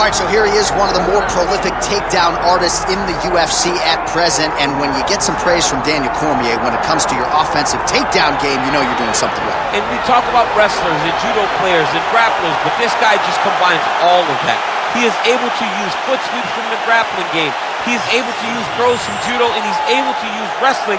All right, so here he is, one of the more prolific takedown artists in the UFC at present. And when you get some praise from Daniel Cormier when it comes to your offensive takedown game, you know you're doing something right. And we talk about wrestlers and judo players and grapplers, but this guy just combines all of that. He is able to use foot sweeps from the grappling game. He is able to use throws from judo, and he's able to use wrestling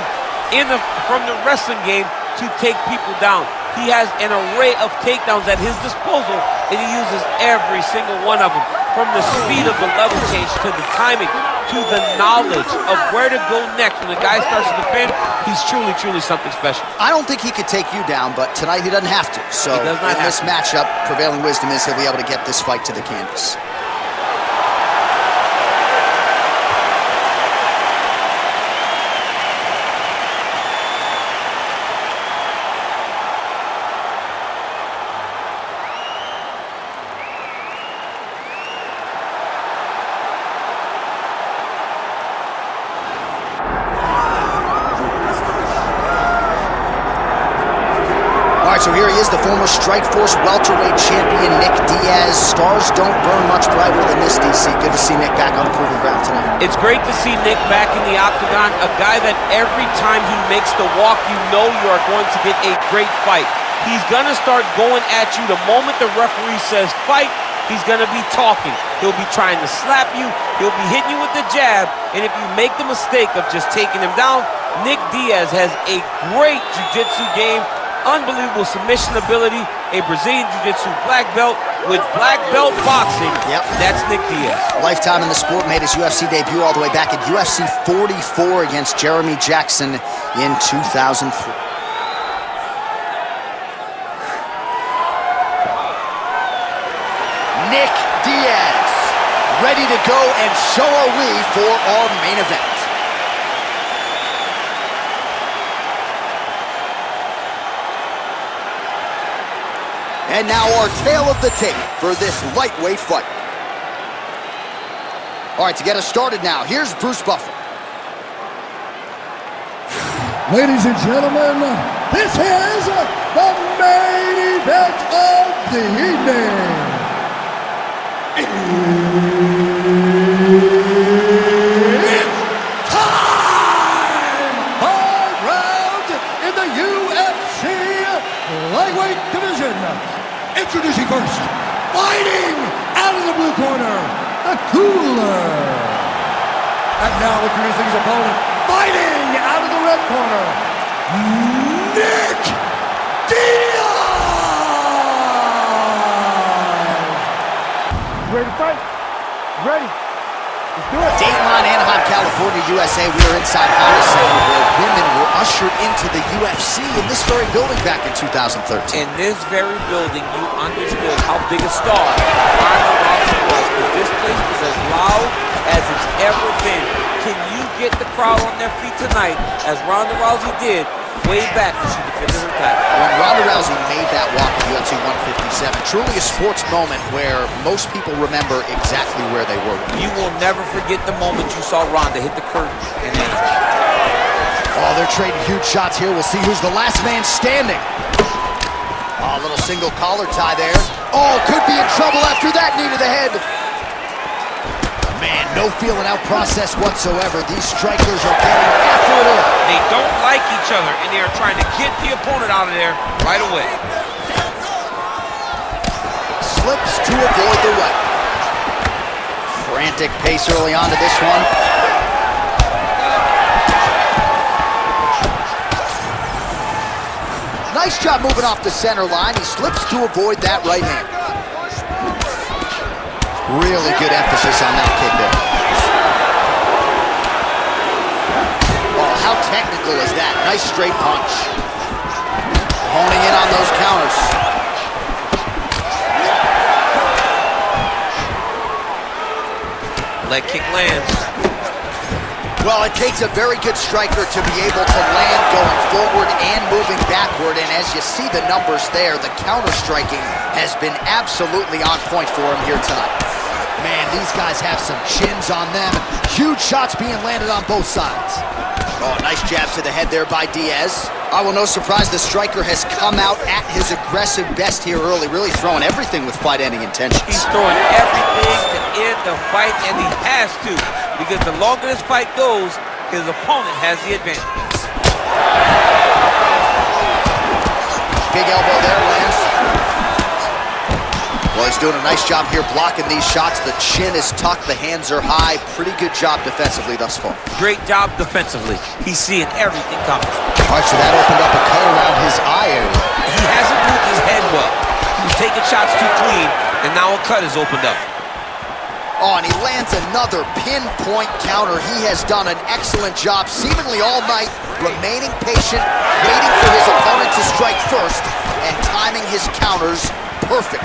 from the wrestling game to take people down. He has an array of takedowns at his disposal, and he uses every single one of them. From the speed of the level change, to the timing, to the knowledge of where to go next when the guy starts to defend, he's truly, truly something special. I don't think he could take you down, but tonight he doesn't have to. So in this matchup, prevailing wisdom is he'll be able to get this fight to the canvas. So here he is, the former Strikeforce welterweight champion, Nick Diaz. Stars don't burn much brighter than this, DC. Good to see Nick back on the proving ground tonight. It's great to see Nick back in the Octagon, a guy that every time he makes the walk, you know you are going to get a great fight. He's going to start going at you the moment the referee says fight. He's going to be talking. He'll be trying to slap you. He'll be hitting you with the jab. And if you make the mistake of just taking him down, Nick Diaz has a great jiu-jitsu game. Unbelievable submission ability, a Brazilian Jiu-Jitsu black belt with black belt boxing. Yep. That's Nick Diaz. Lifetime in the sport, made his UFC debut all the way back at UFC 44 against Jeremy Jackson in 2003. Nick Diaz, ready to go, and so are we for our main event. And now our tale of the tape for this lightweight fight. All right, to get us started now, here's Bruce Buffer. Ladies and gentlemen, this is the main event of the evening. It's time! 5 rounds in the UFC lightweight division. Introducing first, fighting out of the blue corner, the Cooler. And now introducing his opponent, fighting out of the red corner, Nick Diaz. Ready to fight? Ready. Let's do it. Dateline, Anaheim, California, USA. We are inside Honda Center where women were ushered into the UFC in this very building back in 2013. In this very building, you understood how big a star Ronda Rousey was, because this place was as loud as it's ever been. Can you get the crowd on their feet tonight, as Ronda Rousey did way back when she defended her title? When Ronda Rousey made that walk at UFC 157, truly a sports moment where most people remember exactly where they were. You will never forget the moment you saw Ronda hit the curtain and then. Oh, they're trading huge shots here. We'll see who's the last man standing. Oh, a little single collar tie there. Oh, could be in trouble after that knee to the head. Man, no feeling out process whatsoever. These strikers are getting after it all. They don't like each other, and they are trying to get the opponent out of there right away. Slips to avoid the right. Frantic pace early on to this one. Nice job moving off the center line. He slips to avoid that right hand. Really good emphasis on that kick there. Oh, how technical is that? Nice straight punch. Honing in on those counters. Leg kick lands. Well, it takes a very good striker to be able to land going forward and moving backward, and as you see the numbers there, the counter-striking has been absolutely on point for him here tonight. Man, these guys have some chins on them. Huge shots being landed on both sides. Oh, nice jab to the head there by Diaz. Well, no surprise, the striker has come out at his aggressive best here early, really throwing everything with fight-ending intentions. He's throwing everything to in the fight, and he has to, because the longer this fight goes, his opponent has the advantage. Big elbow there, lands. Well, he's doing a nice job here blocking these shots. The chin is tucked, the hands are high. Pretty good job defensively thus far. Great job defensively. He's seeing everything coming. All right, so that opened up a cut around his eye area. He hasn't moved his head well. He was taking shots too clean, and now a cut has opened up. Oh, and he lands another pinpoint counter. He has done an excellent job, seemingly all night, remaining patient, waiting for his opponent to strike first, and timing his counters perfect.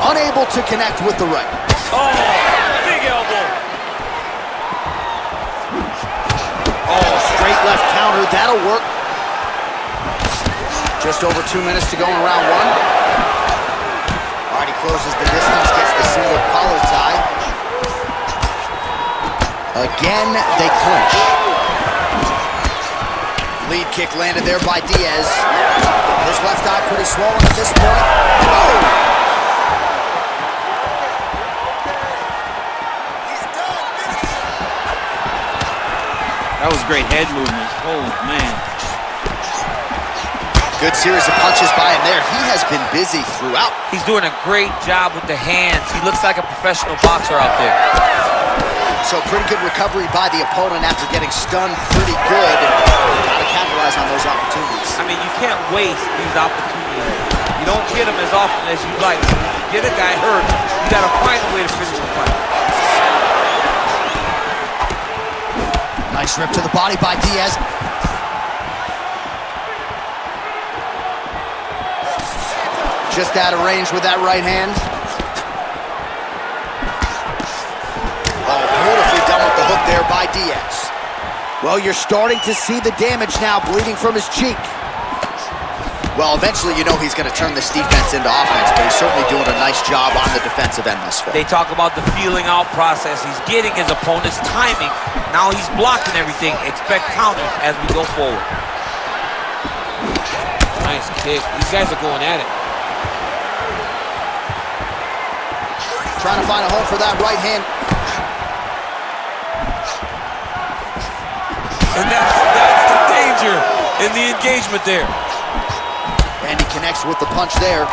Unable to connect with the right. Oh, big elbow. Oh, straight left counter, that'll work. Just over 2 minutes to go in round one. All right, he closes the distance, gets the single collar tie. Again, they clinch. Lead kick landed there by Diaz. His left eye pretty swollen at this point. Oh! That was great head movement. Oh, man. Good series of punches by him there. He has been busy throughout. He's doing a great job with the hands. He looks like a professional boxer out there. So pretty good recovery by the opponent after getting stunned pretty good. Got to capitalize on those opportunities. I mean, you can't waste these opportunities. You don't get them as often as you'd like. When you get a guy hurt, you got to find a way to finish the fight. Nice rip to the body by Diaz. Just out of range with that right hand. Oh, beautifully done with the hook there by Diaz. Well, you're starting to see the damage now, bleeding from his cheek. Well, eventually you know he's going to turn this defense into offense, but he's certainly doing a nice job on the defensive end thus far. They talk about the feeling out process. He's getting his opponent's timing. Now he's blocking everything. Expect counters as we go forward. Nice kick. These guys are going at it. Trying to find a home for that right hand. And that's the danger in the engagement there. And he connects with the punch there.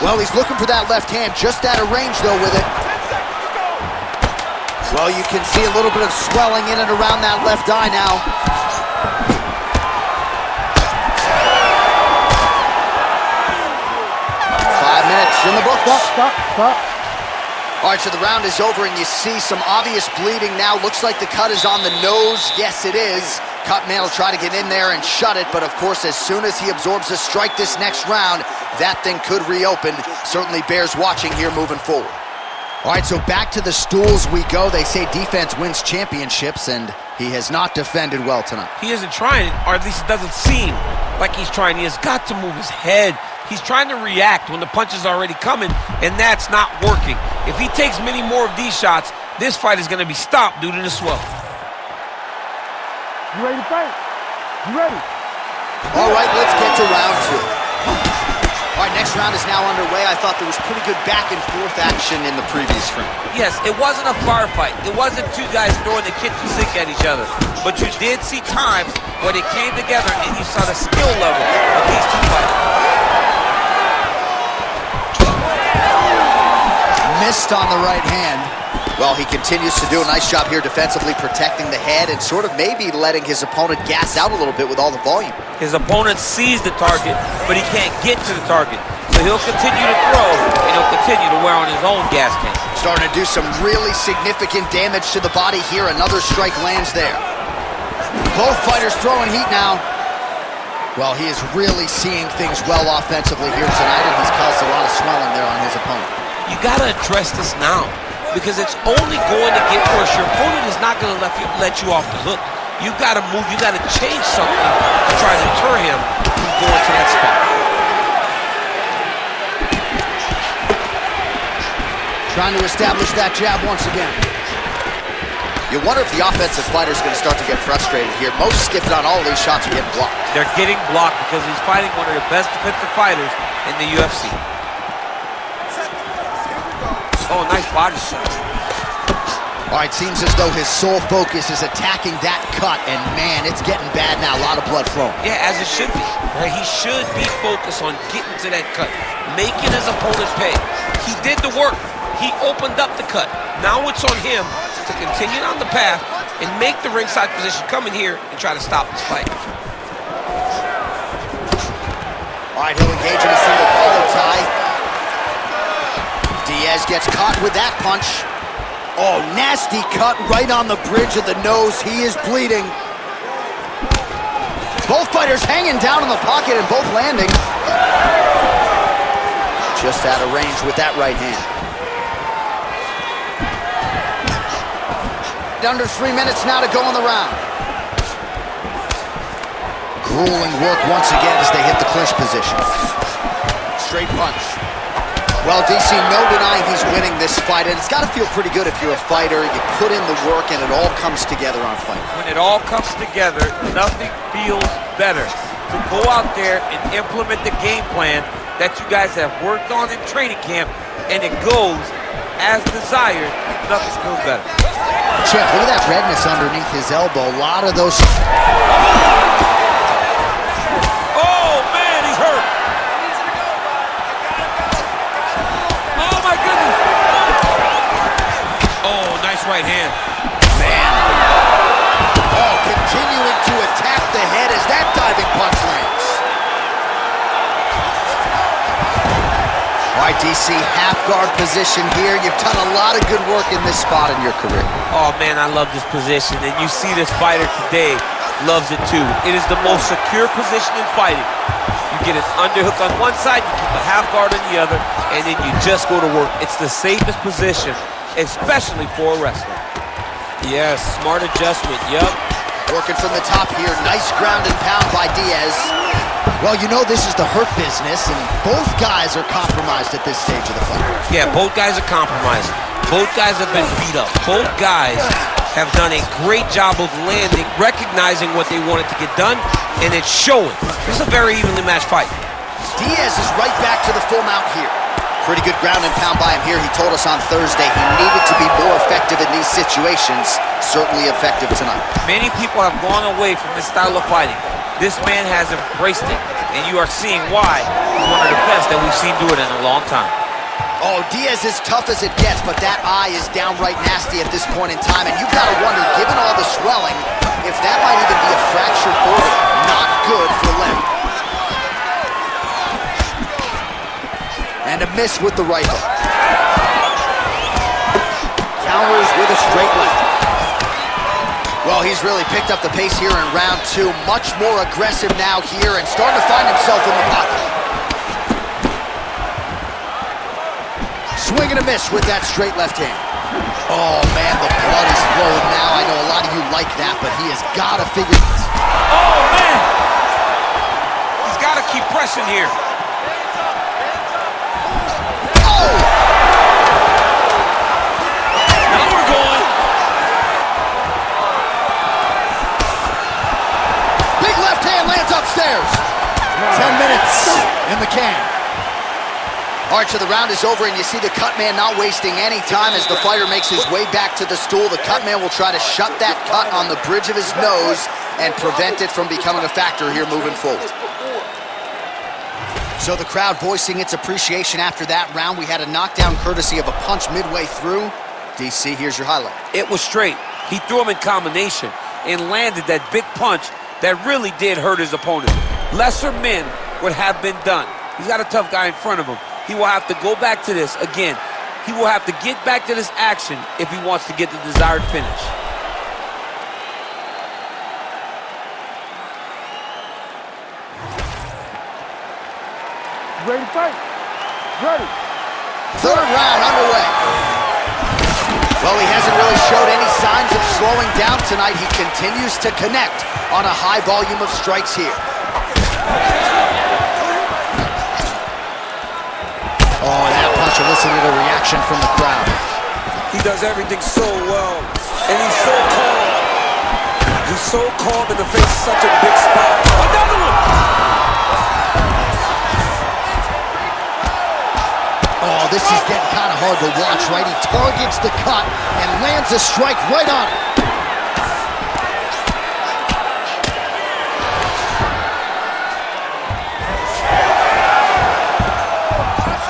Well, he's looking for that left hand, just out of range, though, with it. Well, you can see a little bit of swelling in and around that left eye now. In the book. Stop. All right, so the round is over, and you see some obvious bleeding now. Looks like the cut is on the nose. Yes, it is. Cut man will try to get in there and shut it, but of course, as soon as he absorbs a strike this next round, that thing could reopen. Certainly bears watching here moving forward. All right, so back to the stools we go. They say defense wins championships, and he has not defended well tonight. He isn't trying, or at least it doesn't seem like he's trying. He has got to move his head. He's trying to react when the punch is already coming, and that's not working. If he takes many more of these shots, this fight is going to be stopped due to the swell. You ready to fight? You ready? All right, let's get to round two. All right, next round is now underway. I thought there was pretty good back and forth action in the previous round. Yes, it wasn't a firefight. It wasn't two guys throwing the kitchen sink at each other. But you did see times when it came together and you saw the skill level of these two fighters. Missed on the right hand. Well, he continues to do a nice job here defensively, protecting the head and sort of maybe letting his opponent gas out a little bit with all the volume. His opponent sees the target, but he can't get to the target. So he'll continue to throw, and he'll continue to wear on his own gas tank. Starting to do some really significant damage to the body here. Another strike lands there. Both fighters throwing heat now. Well, he is really seeing things well offensively here tonight, and he's caused a lot of swelling there on his opponent. You got to address this now, because it's only going to get worse. Your opponent is not going to let you off the hook. You got to move. You got to change something to try to deter him from going to that spot. Trying to establish that jab once again. You wonder if the offensive fighter is going to start to get frustrated here. Most skipped on all of these shots are getting blocked. They're getting blocked because he's fighting one of the best defensive fighters in the UFC. Oh, nice body shot. All right, seems as though his sole focus is attacking that cut, and man, it's getting bad now. A lot of blood flowing. Yeah, as it should be. Right? He should be focused on getting to that cut, making his opponent pay. He did the work. He opened up the cut. Now it's on him to continue on the path and make the ringside position, come in here and try to stop this fight. All right, he'll engage in a single collar tie. Diaz gets caught with that punch. Oh, nasty cut right on the bridge of the nose. He is bleeding. Both fighters hanging down in the pocket and both landing. Just out of range with that right hand. Under 3 minutes now to go in the round. Grueling work once again as they hit the clinch position. Straight punch. Well, DC, no denying he's winning this fight, and it's got to feel pretty good if you're a fighter. You put in the work, and it all comes together on fight. When it all comes together, nothing feels better to go out there and implement the game plan that you guys have worked on in training camp, and it goes as desired. Nothing feels better. Check, look at that redness underneath his elbow. A lot of those... Oh, man, he's hurt. Oh, my goodness. Oh, nice right hand. Man. Oh, continuing to attack the head as that diving punch lands. All right, DC, half guard position here. You've done a lot of good work in this spot in your career. Oh, man, I love this position, and you see this fighter today loves it too. It is the most secure position in fighting. You get an underhook on one side, you keep a half guard on the other, and then you just go to work. It's the safest position, especially for a wrestler. Yes, smart adjustment, yep. Working from the top here. Nice ground and pound by Diaz. Well, you know this is the hurt business, and both guys are compromised at this stage of the fight. Yeah, both guys are compromised. Both guys have been beat up. Both guys have done a great job of landing, recognizing what they wanted to get done, and it's showing. This is a very evenly matched fight. Diaz is right back to the full mount here. Pretty good ground and pound by him here. He told us on Thursday he needed to be more effective in these situations. Certainly effective tonight. Many people have gone away from this style of fighting. This man has embraced it, and you are seeing why he's one of the best that we've seen do it in a long time. Oh, Diaz is tough as it gets, but that eye is downright nasty at this point in time, and you've got to wonder, given all the swelling, if that might even be a fractured organ. Not good for Lim. And a miss with the right hook. Counters with a straight left. Well, he's really picked up the pace here in round two. Much more aggressive now here and starting to find himself in the pocket. Swing and a miss with that straight left hand. Oh, man, the blood is flowing now. I know a lot of you like that, but he has got to figure... Oh, man! He's got to keep pressing here. Oh! Now we're going. Big left hand lands upstairs. 10 minutes in the can. All right, so the round is over, and you see the cut man not wasting any time as the fighter makes his way back to the stool. The cut man will try to shut that cut on the bridge of his nose and prevent it from becoming a factor here moving forward. So the crowd voicing its appreciation after that round. We had a knockdown courtesy of a punch midway through. DC, here's your highlight. It was straight. He threw him in combination and landed that big punch that really did hurt his opponent. Lesser men would have been done. He's got a tough guy in front of him. He will have to go back to this again. He will have to get back to this action if he wants to get the desired finish. Ready to fight? Ready. Third round underway. Well, he hasn't really showed any signs of slowing down tonight. He continues to connect on a high volume of strikes here. Oh, and that punch elicited a reaction from the crowd. He He does everything so well. And he's so calm. He's so calm in the face of such a big spot. Another one! Oh, this is getting kind of hard to watch, right? He targets the cut and lands a strike right on it.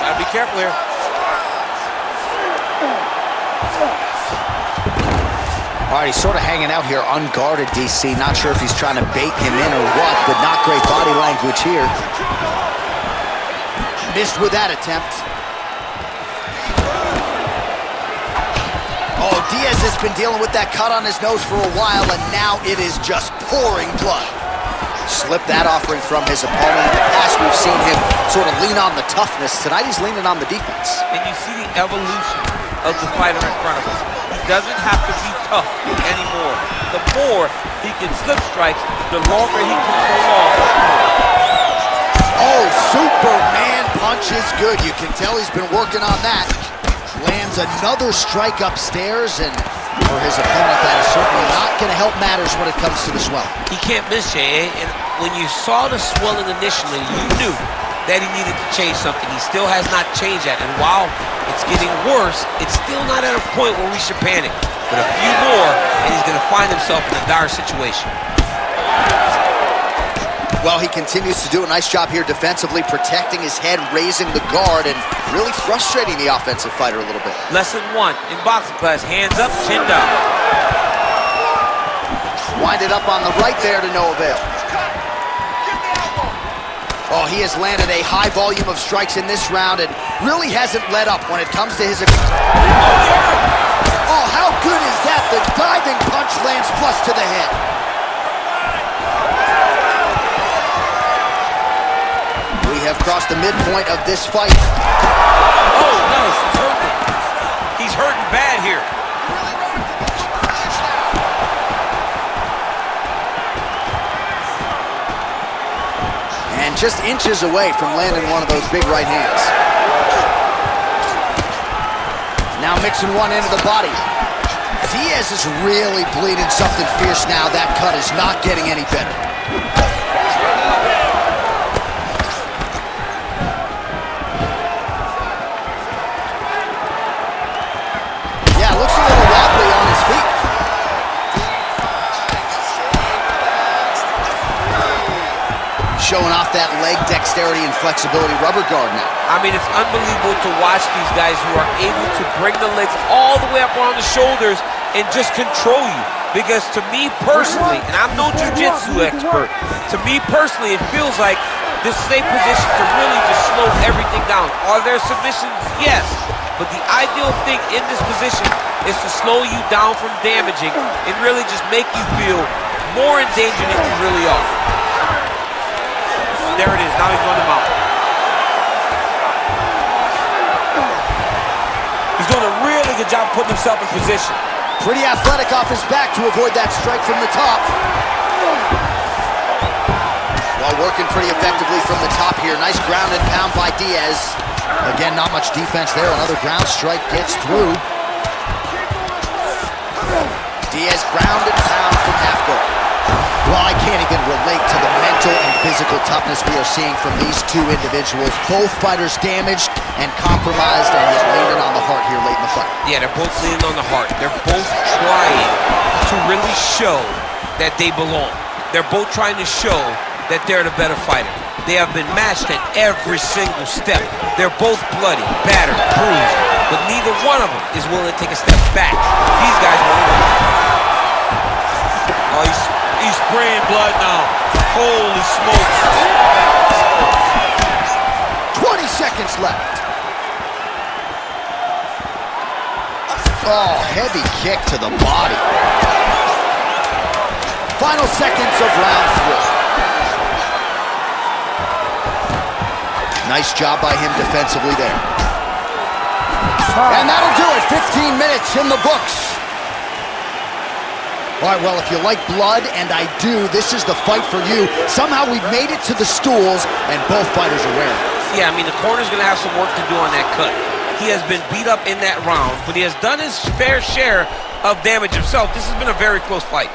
Gotta be careful here. All right, he's sort of hanging out here unguarded, DC. Not sure if he's trying to bait him in or what, but not great body language here. Missed with that attempt. Oh, Diaz has been dealing with that cut on his nose for a while, and now it is just pouring blood. Slipped that offering from his opponent. In the past, we've seen him sort of lean on the toughness. Tonight, he's leaning on the defense. And you see the evolution of the fighter in front of us. He doesn't have to be tough anymore. The more he can slip strikes, the longer he can prolong. Oh, Superman punch is good. You can tell he's been working on that. Lands another strike upstairs, and for his opponent, that is certainly not going to help matters when it comes to the swelling. He can't miss, J.A. And when you saw the swelling initially, you knew that he needed to change something. He still has not changed that. And while it's getting worse, it's still not at a point where we should panic. But a few more, and he's going to find himself in a dire situation. Well, he continues to do a nice job here defensively, protecting his head, raising the guard, and really frustrating the offensive fighter a little bit. Lesson 1 in boxing class, hands up, chin down. Winded up on the right there to no avail. Oh, he has landed a high volume of strikes in this round and really hasn't let up when it comes to his... Oh, how good is that? The diving punch lands flush to the head. We have crossed the midpoint of this fight. Oh, nice. He's hurting. He's hurting bad here. And just inches away from landing one of those big right hands. Now mixing one into the body. Diaz is really bleeding something fierce now. That cut is not getting any better. Yeah, looks a little wobbly on his feet. Showing off that leg dexterity and flexibility rubber guard now. I mean, it's unbelievable to watch these guys who are able to bring the legs all the way up around the shoulders and just control you. Because to me personally, and I'm no jiu-jitsu expert, to me personally, it feels like this is a position to really just slow everything down. Are there submissions? Yes. But the ideal thing in this position is to slow you down from damaging and really just make you feel more in danger than you really are. There it is, now he's running him out. He's doing a really good job putting himself in position. Pretty athletic off his back to avoid that strike from the top. While working pretty effectively from the top here. Nice ground and pound by Diaz. Again, not much defense there. Another ground strike gets through. Diaz ground and pound from half guard. Well, I can't even relate to the mental and physical toughness we are seeing from these two individuals. Both fighters damaged and compromised, and yet leaning on the heart here late in the fight. Yeah, they're both leaning on the heart. They're both trying to really show that they belong. They're both trying to show that they're the better fighter. They have been matched at every single step. They're both bloody, battered, bruised, but neither one of them is willing to take a step back. These guys won't. Oh, he's spraying blood now. Holy smokes. 20 seconds left. Oh, heavy kick to the body. Final seconds of round 3. Nice job by him defensively there. And that'll do it. 15 minutes in the books. All right, well, if you like blood, and I do, this is the fight for you. Somehow we've made it to the stools, and both fighters are wearing it. Yeah, I mean, the corner's going to have some work to do on that cut. he has been beat up in that round, but he has done his fair share of damage himself. This has been a very close fight.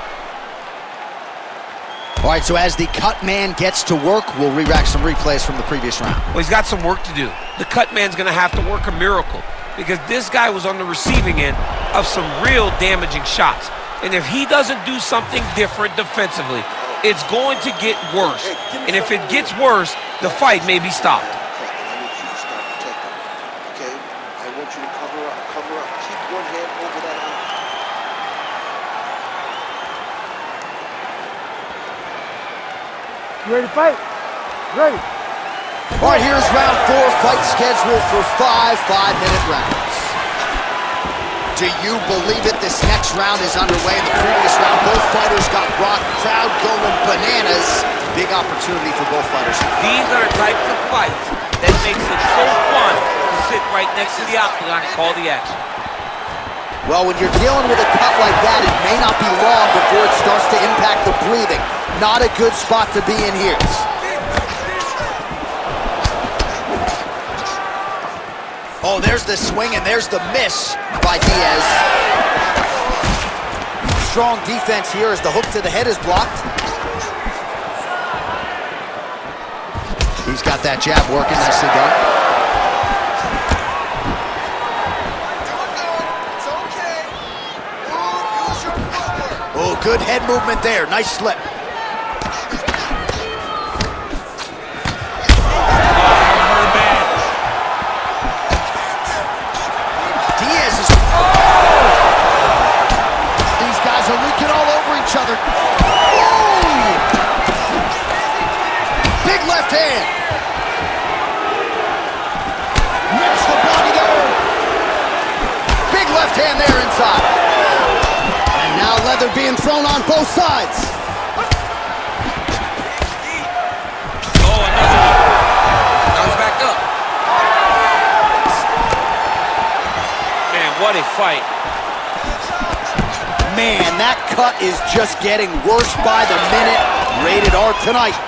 All right, so as the cut man gets to work, we'll re-rack some replays from the previous round. Well, he's got some work to do. The cut man's going to have to work a miracle because this guy was on the receiving end of some real damaging shots. And if he doesn't do something different defensively, it's going to get worse. And if it gets worse, the fight may be stopped. I want you to start protecting. Okay? I want you to cover up. Keep one hand over that eye. You ready to fight? Ready. All right, here's round 4, fight scheduled for 5 5-minute rounds. Do you believe it? This next round is underway. In the previous round, both fighters got rocked. Crowd going bananas. Big opportunity for both fighters. These are the types of fights that makes it so fun to sit right next to the Octagon and call the action. Well, when you're dealing with a cut like that, it may not be long before it starts to impact the breathing. Not a good spot to be in here. Oh, there's the swing and there's the miss by Diaz. Strong defense here as the hook to the head is blocked. He's got that jab working, nicely done. Oh, good head movement there. Nice slip. Diaz is... These guys are leaking all over each other. Oh! Big left hand. Mixed the body there. Big left hand there inside. Now leather being thrown on both sides. Oh, another one. Now he's back up. Man, what a fight. Man, that cut is just getting worse by the minute. Rated R tonight.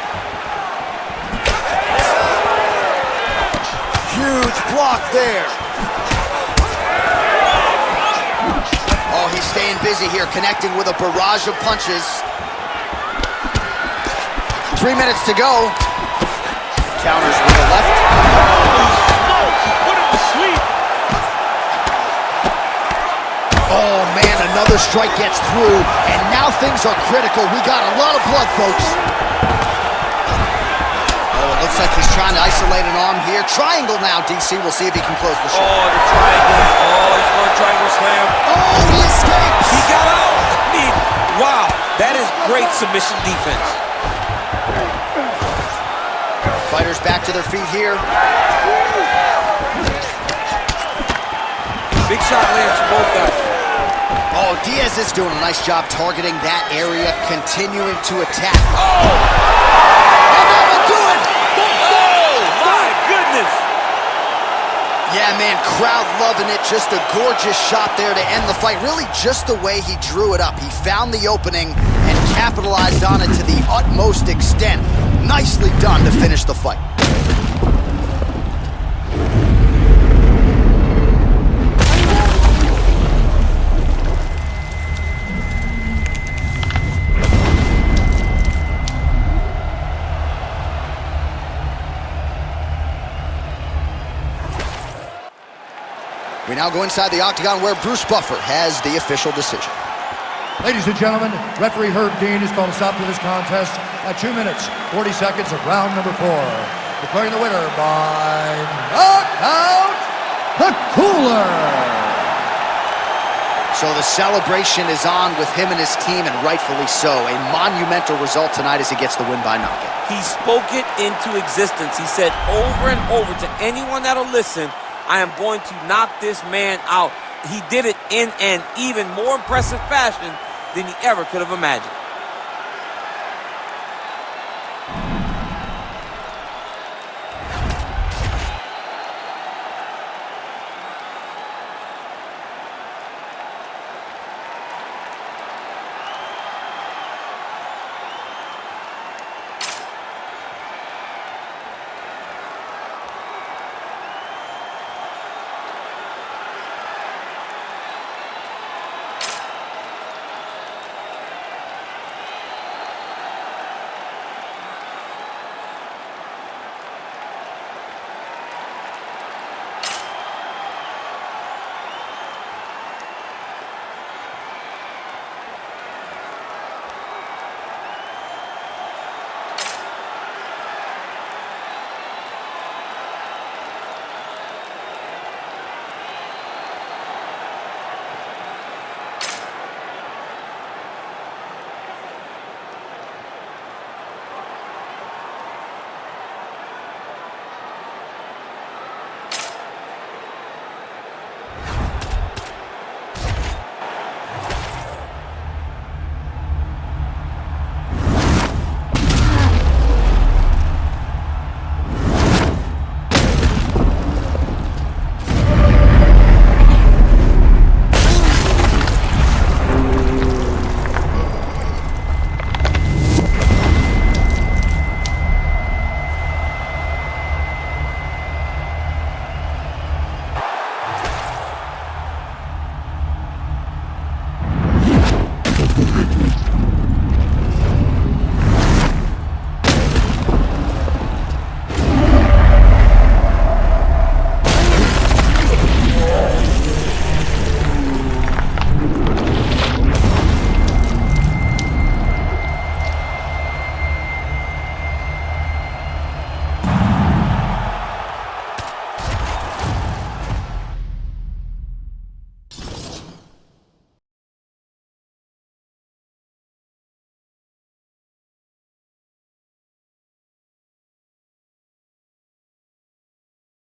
Huge block there. Oh, he's staying busy here, connecting with a barrage of punches. 3 minutes to go. Counters with the left. Put him to sleep. Oh, man, another strike gets through, and now things are critical. We got a lot of blood, folks. Oh, it looks like he's trying to isolate an arm here. Triangle now, DC. We'll see if he can close the show. Oh, the triangle. Oh, he's going triangle slam. Oh, he escapes. He got out. I mean, wow. That is great submission defense. Fighters back to their feet here. Big shot lands for both guys. Oh, Diaz is doing a nice job targeting that area, continuing to attack. Oh! And that will do it! Oh, my goodness! Yeah, man, crowd loving it. Just a gorgeous shot there to end the fight. Really just the way he drew it up. He found the opening and capitalized on it to the utmost extent. Nicely done to finish the fight. We now go inside the Octagon where Bruce Buffer has the official decision. Ladies and gentlemen, referee Herb Dean has called a stop to this contest at 2 minutes, 40 seconds of round number 4. Declaring the winner by knockout, the Cooler. So the celebration is on with him and his team, and rightfully so. A monumental result tonight as he gets the win by knockout. He spoke it into existence. He said over and over to anyone that'll listen, I am going to knock this man out. He did it in an even more impressive fashion than he ever could have imagined.